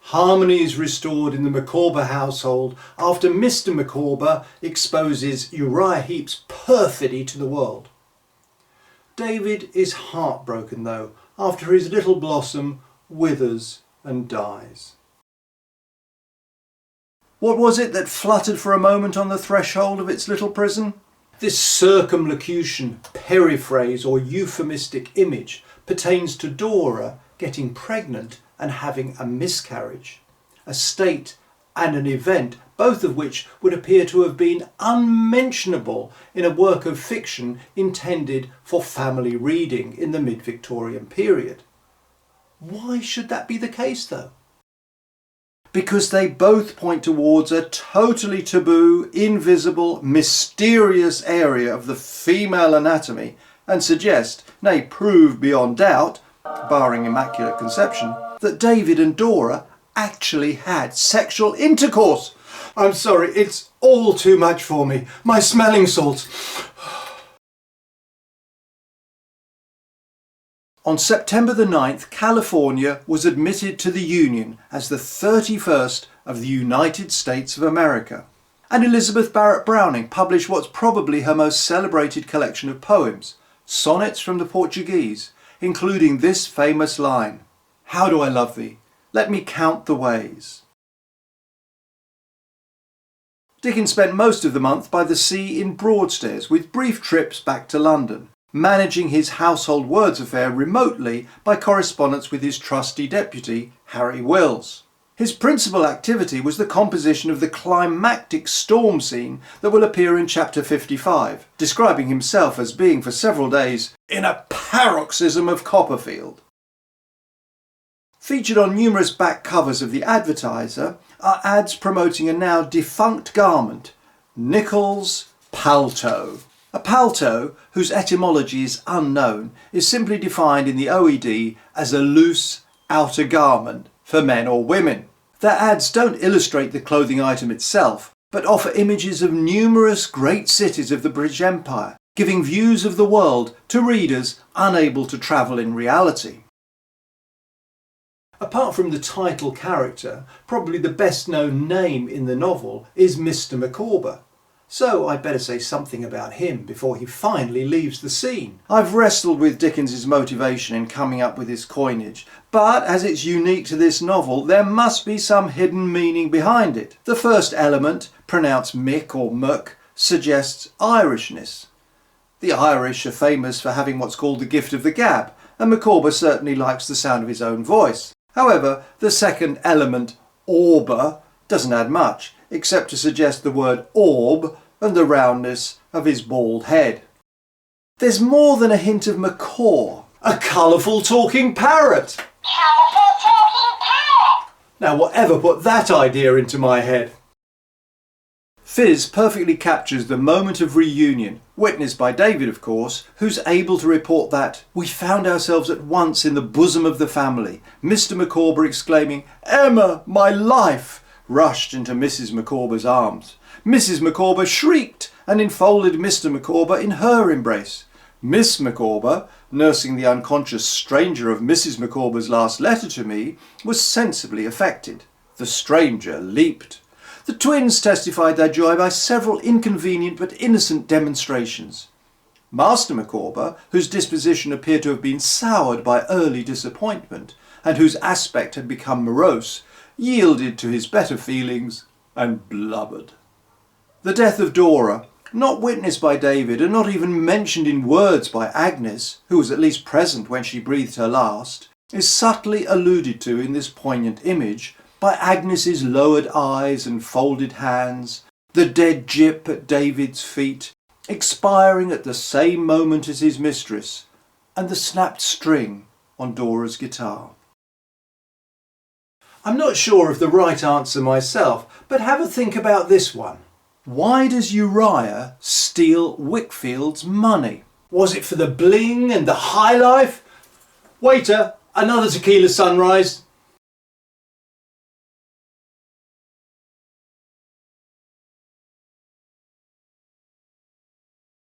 Harmony is restored in the Micawber household after Mr. Micawber exposes Uriah Heep's perfidy to the world. David is heartbroken though after his little blossom withers and dies. What was it that fluttered for a moment on the threshold of its little prison? This circumlocution, periphrase or euphemistic image pertains to Dora getting pregnant and having a miscarriage, a state and an event, both of which would appear to have been unmentionable in a work of fiction intended for family reading in the mid-Victorian period. Why should that be the case though? Because they both point towards a totally taboo, invisible, mysterious area of the female anatomy and suggest, nay prove beyond doubt, barring immaculate conception, that David and Dora actually had sexual intercourse. I'm sorry, it's all too much for me. My smelling salts. On September the 9th, California was admitted to the Union as the 31st of the United States of America. And Elizabeth Barrett Browning published what's probably her most celebrated collection of poems, Sonnets from the Portuguese, including this famous line, "How do I love thee? Let me count the ways." Dickens spent most of the month by the sea in Broadstairs with brief trips back to London, managing his household words affair remotely by correspondence with his trusty deputy, Harry Wills. His principal activity was the composition of the climactic storm scene that will appear in chapter 55, describing himself as being for several days in a paroxysm of Copperfield. Featured on numerous back covers of the Advertiser are ads promoting a now defunct garment, Nichols' palto. A palto, whose etymology is unknown, is simply defined in the OED as a loose outer garment for men or women. Their ads don't illustrate the clothing item itself, but offer images of numerous great cities of the British Empire, giving views of the world to readers unable to travel in reality. Apart from the title character, probably the best known name in the novel is Mr. Micawber. So I'd better say something about him before he finally leaves the scene. I've wrestled with Dickens's motivation in coming up with his coinage, but as it's unique to this novel, there must be some hidden meaning behind it. The first element, pronounced Mick or Muck, suggests Irishness. The Irish are famous for having what's called the gift of the gab, and Micawber certainly likes the sound of his own voice. However, the second element, Auber, doesn't add much, except to suggest the word orb and the roundness of his bald head. There's more than a hint of macaw, a colourful talking parrot. Colourful talking parrot! Now whatever put that idea into my head? Fizz perfectly captures the moment of reunion, witnessed by David of course, who's able to report that we found ourselves at once in the bosom of the family, Mr. Micawber exclaiming, "Emma, my life!" rushed into Mrs. Micawber's arms. Mrs. Micawber shrieked and enfolded Mr. Micawber in her embrace. Miss Micawber, nursing the unconscious stranger of Mrs. Micawber's last letter to me, was sensibly affected. The stranger leaped. The twins testified their joy by several inconvenient but innocent demonstrations. Master Micawber, whose disposition appeared to have been soured by early disappointment, and whose aspect had become morose, yielded to his better feelings and blubbered. The death of Dora, not witnessed by David and not even mentioned in words by Agnes, who was at least present when she breathed her last, is subtly alluded to in this poignant image by Agnes's lowered eyes and folded hands, the dead Gyp at David's feet, expiring at the same moment as his mistress, and the snapped string on Dora's guitar. I'm not sure of the right answer myself, but have a think about this one. Why does Uriah steal Wickfield's money? Was it for the bling and the high life? Waiter, another tequila sunrise.